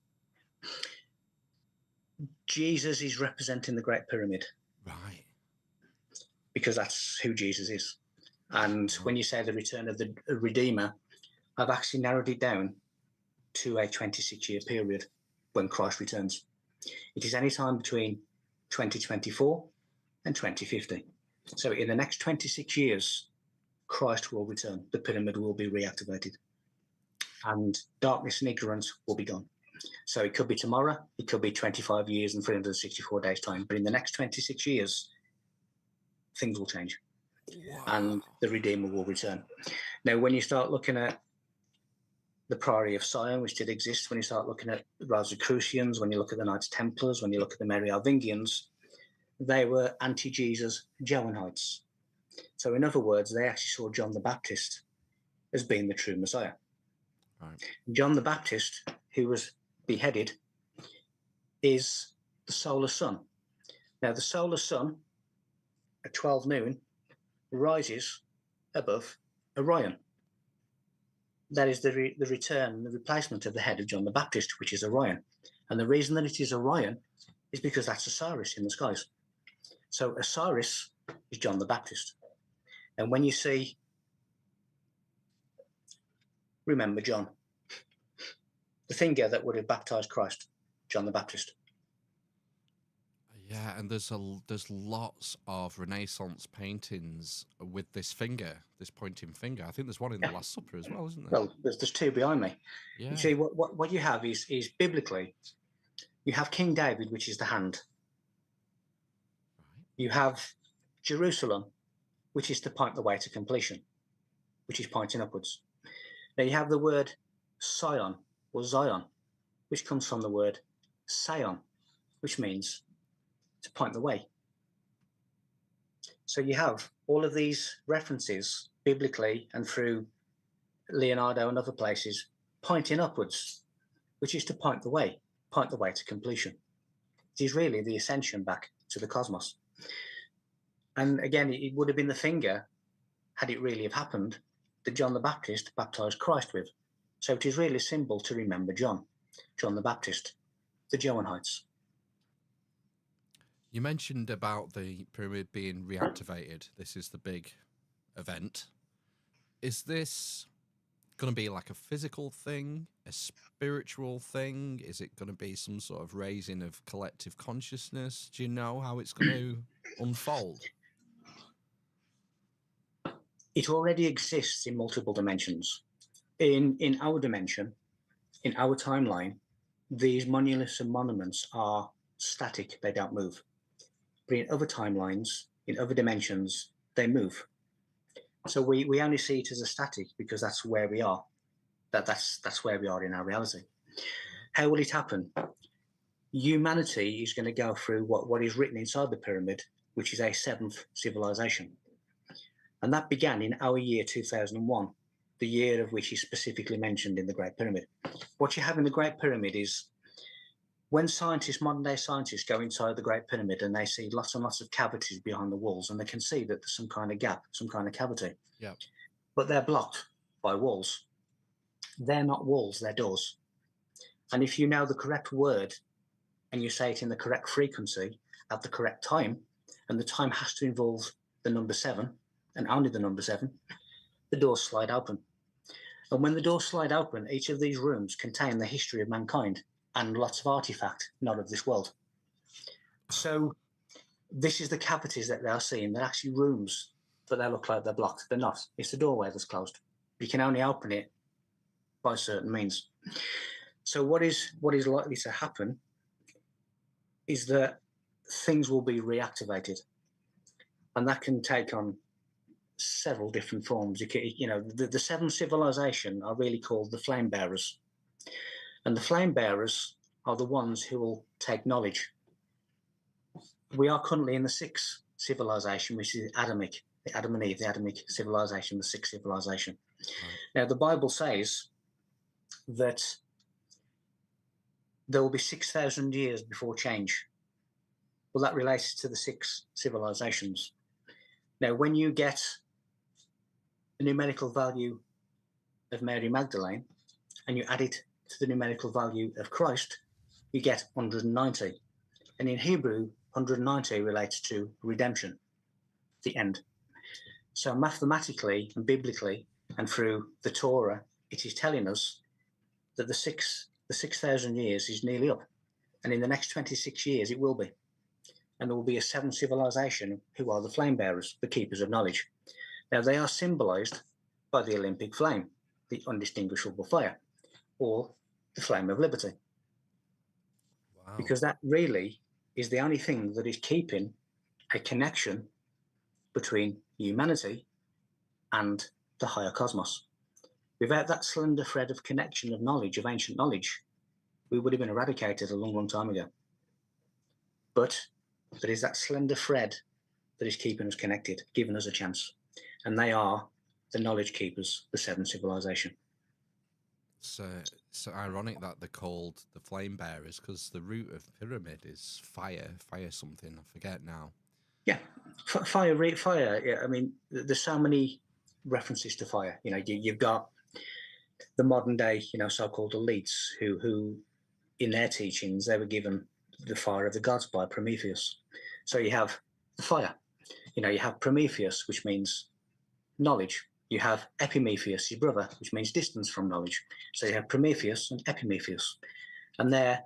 Jesus is representing the Great Pyramid. Right. Because that's who Jesus is. And when you say the return of the Redeemer, I've actually narrowed it down to a 26-year period when Christ returns. It is any time between 2024 and 2050. So in the next 26 years, Christ will return. The pyramid will be reactivated. And darkness and ignorance will be gone. So it could be tomorrow, it could be 25 years and 364 days' time. But in the next 26 years, things will change. Wow. And the Redeemer will return. Now, when you start looking at the Priory of Sion, which did exist, when you start looking at the Rosicrucians, when you look at the Knights Templars, when you look at the Merovingians, they were anti-Jesus Joanites. So in other words, they actually saw John the Baptist as being the true Messiah. Right. John the Baptist, who was beheaded, is the solar sun. Now, the solar sun at 12 noon rises above Orion. That is the replacement of the head of John the Baptist, which is Orion. And the reason that it is Orion is because that's Osiris in the skies. So Osiris is John the Baptist. And when you see, remember John, the finger that would have baptized Christ, John the Baptist. Yeah, and there's lots of Renaissance paintings with this finger, this pointing finger. I think there's one in the Last Supper as well, isn't there? Well, there's two behind me. Yeah. You see, what you have is biblically, you have King David, which is the hand. Right. You have Jerusalem, which is to point the way to completion, which is pointing upwards. Now you have the word Sion or Zion, which comes from the word Sion, which means to point the way. So you have all of these references biblically and through Leonardo and other places pointing upwards, which is to point the way to completion. It is really the ascension back to the cosmos. And again, it would have been the finger, had it really have happened, that John the Baptist baptized Christ with. So it is really a symbol to remember John the Baptist, the Joanites. You mentioned about the pyramid being reactivated. This is the big event. Is this going to be like a physical thing, a spiritual thing? Is it going to be some sort of raising of collective consciousness? Do you know how it's going to unfold? It already exists in multiple dimensions. In our dimension, in our timeline, these monoliths and monuments are static, they don't move. But in other timelines, in other dimensions, they move. So we only see it as a static because that's where we are. That's where we are in our reality. How will it happen? Humanity is going to go through what is written inside the pyramid, which is a seventh civilization. And that began in our year 2001, the year of which is specifically mentioned in the Great Pyramid. What you have in the Great Pyramid is when modern day scientists go inside the Great Pyramid and they see lots and lots of cavities behind the walls, and they can see that there's some kind of gap, some kind of cavity. Yeah. But they're blocked by walls. They're not walls, they're doors. And if you know the correct word and you say it in the correct frequency at the correct time, and the time has to involve the number 7 and only the number 7, the doors slide open. And when the doors slide open, each of these rooms contain the history of mankind and lots of artifact not of this world. So this is the cavities that they are seeing. They're actually rooms, but they look like they're blocked. They're not. It's the doorway that's closed. You can only open it by certain means. So what is likely to happen is that things will be reactivated, and that can take on several different forms. The 7 civilization are really called the flame bearers, and the flame bearers are the ones who will take knowledge. We are currently in the 6th civilization, which is Adamic, the Adam and Eve, the Adamic civilization, the 6th civilization. Right. Now, the Bible says that there will be 6,000 years before change. Well, that relates to the 6 civilizations. Now, when you get the numerical value of Mary Magdalene and you add it to the numerical value of Christ, you get 190. And in Hebrew, 190 relates to redemption, the end. So mathematically and biblically and through the Torah, it is telling us that the 6,000 years is nearly up. And in the next 26 years, it will be. And there will be a 7th civilization who are the flame bearers, the keepers of knowledge. Now, they are symbolized by the Olympic flame, the undistinguishable fire, or the flame of liberty. Wow. Because that really is the only thing that is keeping a connection between humanity and the higher cosmos. Without that slender thread of connection of knowledge, of ancient knowledge, we would have been eradicated a long, long time ago. But there is that slender thread that is keeping us connected, giving us a chance. And they are the knowledge keepers, the 7th civilization. So ironic that they're called the flame bearers, because the root of pyramid is fire something. I forget now. Yeah, fire. Yeah, I mean, there's so many references to fire. You've got the modern day, so-called elites who in their teachings, they were given the fire of the gods by Prometheus. So you have the fire. You have Prometheus, which means knowledge. You have Epimetheus, his brother, which means distance from knowledge. So you have Prometheus and Epimetheus. And they're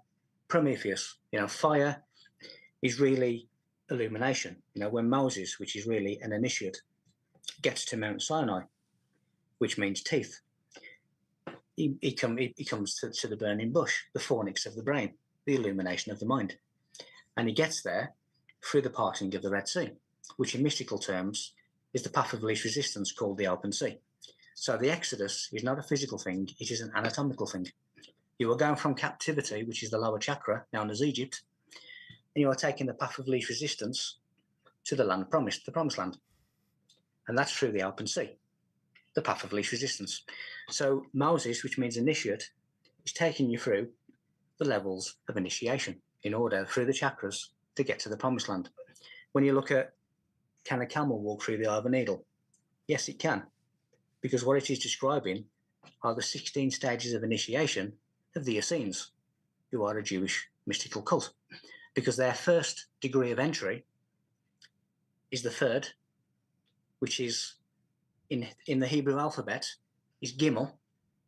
Prometheus. Fire is really illumination. When Moses, which is really an initiate, gets to Mount Sinai, which means teeth, he comes to the burning bush, the fornix of the brain, the illumination of the mind. And he gets there through the parting of the Red Sea, which in mystical terms is the path of least resistance called the open sea. So the Exodus is not a physical thing, it is an anatomical thing. You are going from captivity, which is the lower chakra, known as Egypt, and you are taking the path of least resistance to the land promised, the promised land. And that's through the open sea, the path of least resistance. So Moses, which means initiate, is taking you through the levels of initiation in order through the chakras to get to the promised land. When you look at, can a camel walk through the eye of a needle? Yes, it can, because what it is describing are the 16 stages of initiation of the Essenes, who are a Jewish mystical cult, because their first degree of entry is the 3rd, which is in the Hebrew alphabet is Gimel,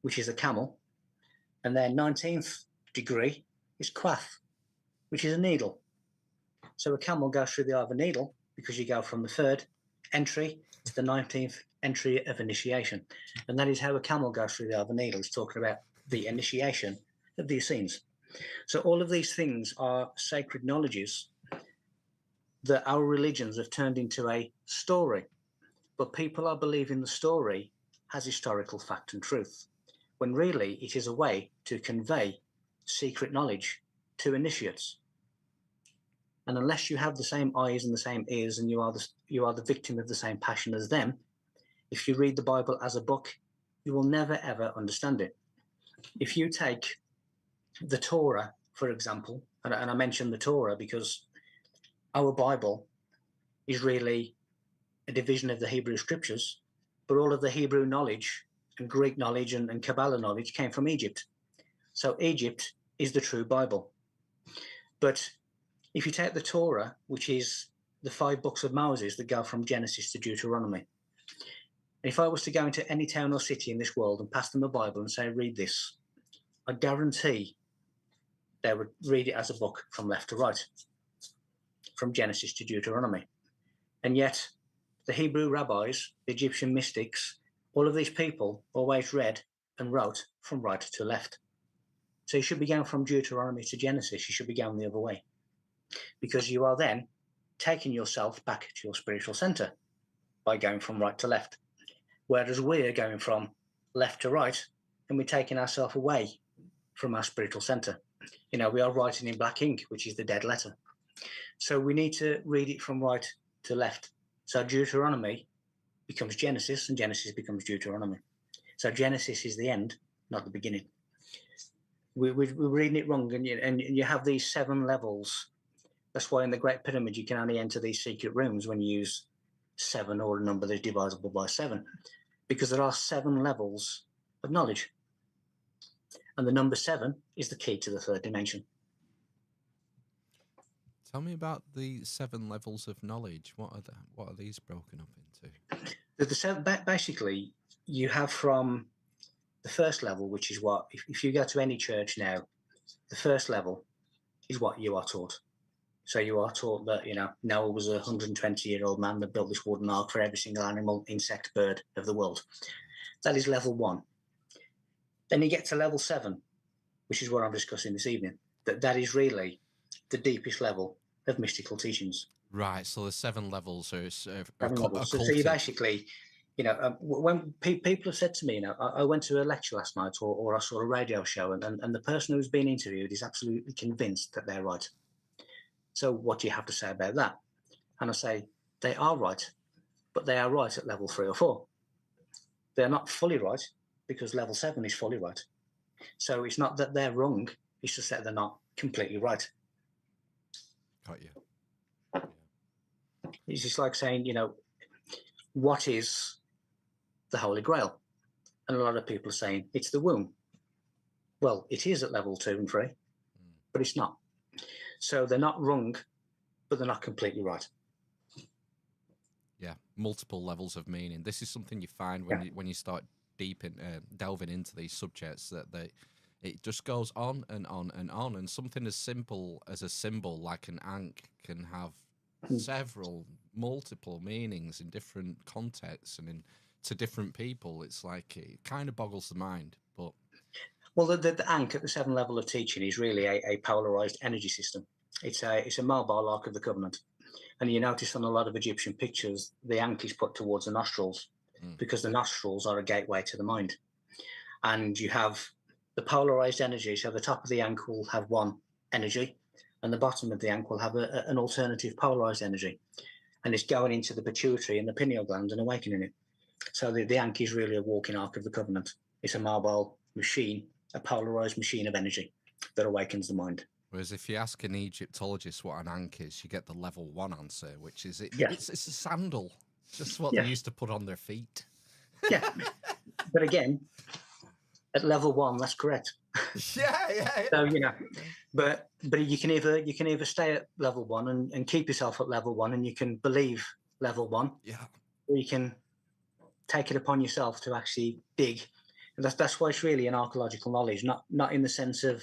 which is a camel, and their 19th degree is Quath, which is a needle. So a camel goes through the eye of a needle because you go from the 3rd entry to the 19th entry of initiation. And that is how a camel goes through the eye of a needle. It's talking about the initiation of the Essenes. So all of these things are sacred knowledges that our religions have turned into a story. But people are believing the story has historical fact and truth. when really it is a way to convey secret knowledge to initiates. And unless you have the same eyes and the same ears, and you are the victim of the same passion as them, if you read the Bible as a book, you will never ever understand it. If you take the Torah, for example, and I mention the Torah because our Bible is really a division of the Hebrew scriptures, but all of the Hebrew knowledge and Greek knowledge and Kabbalah knowledge came from Egypt. So Egypt is the true Bible. But if you take the Torah, which is the 5 books of Moses that go from Genesis to Deuteronomy, and if I was to go into any town or city in this world and pass them a Bible and say, read this, I guarantee they would read it as a book from left to right, from Genesis to Deuteronomy. And yet the Hebrew rabbis, the Egyptian mystics, all of these people always read and wrote from right to left. So you should be going from Deuteronomy to Genesis. You should be going the other way, because you are then taking yourself back to your spiritual center by going from right to left. Whereas we're going from left to right, and we're taking ourselves away from our spiritual center. You know, we are writing in black ink, which is the dead letter. So we need to read it from right to left. So Deuteronomy becomes Genesis, and Genesis becomes Deuteronomy. So Genesis is the end, not the beginning. We're reading it wrong, and you have these 7 levels. That's why in the Great Pyramid you can only enter these secret rooms when you use 7 or a number that's divisible by 7, because there are 7 levels of knowledge, and the number 7 is the key to the 3rd dimension. Tell me about the 7 levels of knowledge. What are these broken up into? The 7, basically, you have from the first level, which is what, if you go to any church now, the first level is what you are taught. So you are taught that, you know, Noah was a 120-year-old man that built this wooden ark for every single animal, insect, bird of the world. That is level 1. Then you get to level 7, which is what I'm discussing this evening. That is really the deepest level of mystical teachings. Right. So the 7 levels are 7 levels. So occulted. you basically, you know, when people have said to me, you know, I went to a lecture last night, or I saw a radio show, and the person who's being interviewed is absolutely convinced that they're right. So what do you have to say about that? And I say, they are right, but they are right at level 3 or 4. They're not fully right, because level 7 is fully right. So it's not that they're wrong, it's just that they're not completely right. Got you. It's just like saying, you know, what is the Holy Grail? And a lot of people are saying it's the womb. Well, it is at level 2 and 3, but it's not. So they're not wrong, but they're not completely right. Yeah, multiple levels of meaning. This is something you find when you start delving into these subjects, that it just goes on and on and on. And something as simple as a symbol like an ankh can have multiple meanings in different contexts and to different people. It's like it kind of boggles the mind. But well, the ankh at the 7th level of teaching is really a polarized energy system. It's a mobile ark of the covenant. And you notice on a lot of Egyptian pictures, the ankh is put towards the nostrils, because the nostrils are a gateway to the mind. And you have the polarized energy. So the top of the ankh will have one energy, and the bottom of the ankh will have an alternative polarized energy. And it's going into the pituitary and the pineal gland and awakening it. So the ankh is really a walking ark of the covenant. It's a mobile machine, a polarized machine of energy that awakens the mind. Whereas if you ask an Egyptologist what an ankh is, you get the level 1 answer, which is it's a sandal, just what they used to put on their feet. Yeah, but again, at level 1, that's correct. Yeah. So you know, but you can either stay at level 1 and keep yourself at level 1, and you can believe level 1. Yeah. Or you can take it upon yourself to actually dig. And that's why it's really an archaeological knowledge, not in the sense of,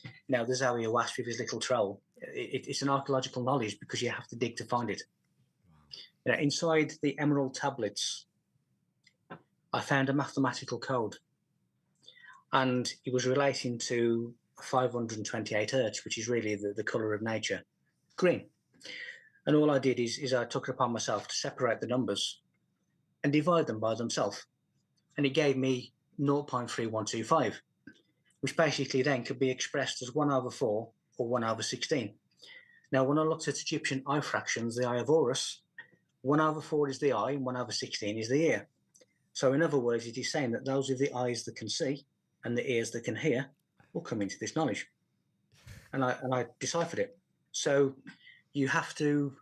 you know, there's Zowie Wasp with his little troll. It's an archaeological knowledge because you have to dig to find it. You know, inside the emerald tablets, I found a mathematical code, and it was relating to 528 hertz, which is really the color of nature, green. And all I did is I took it upon myself to separate the numbers and divide them by themselves. And it gave me 0.3125, which basically then could be expressed as 1/4 or 1/16. Now, when I looked at Egyptian eye fractions, the eye of Horus, 1/4 is the eye and 1/16 is the ear. So in other words, it is saying that those with the eyes that can see and the ears that can hear will come into this knowledge. And I deciphered it. So you have to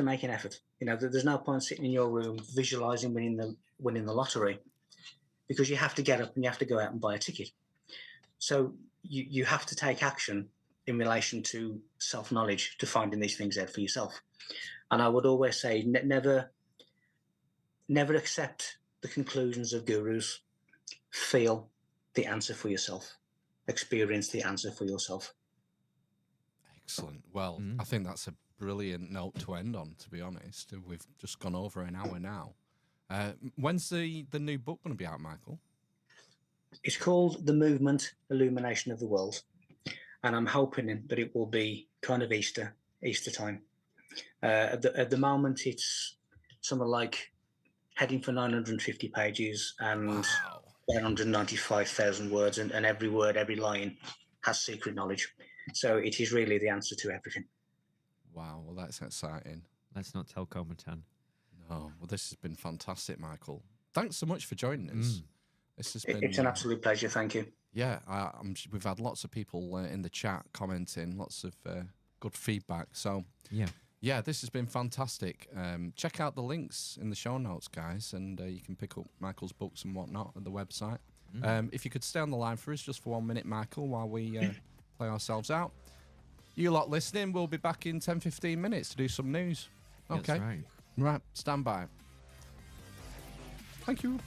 make an effort. You know, there's no point sitting in your room visualizing winning the lottery, because you have to get up and you have to go out and buy a ticket. So you have to take action in relation to self-knowledge, to finding these things out for yourself. And I would always say, never accept the conclusions of gurus. Feel the answer for yourself. Experience the answer for yourself. Excellent. Well, I think that's a brilliant note to end on, to be honest. We've just gone over an hour now. When's the new book going to be out, Michael? It's called The Movement, Illumination of the World. And I'm hoping that it will be kind of Easter time. At the moment, it's something like heading for 950 pages and 195,000 words, and every word, every line has secret knowledge. So it is really the answer to everything. Wow, well, that's exciting. Let's not tell Cometan. No, well, this has been fantastic, Michael. Thanks so much for joining us. This has been, it's an absolute pleasure. Thank you. Yeah, we've had lots of people in the chat commenting, lots of good feedback. So yeah, this has been fantastic. Check out the links in the show notes, guys, and you can pick up Michael's books and whatnot at the website. If you could stay on the line for us just for 1 minute, Michael, while we play ourselves out. You lot listening, we'll be back in 10-15 minutes to do some news. Okay. That's right. Right, stand by. Thank you.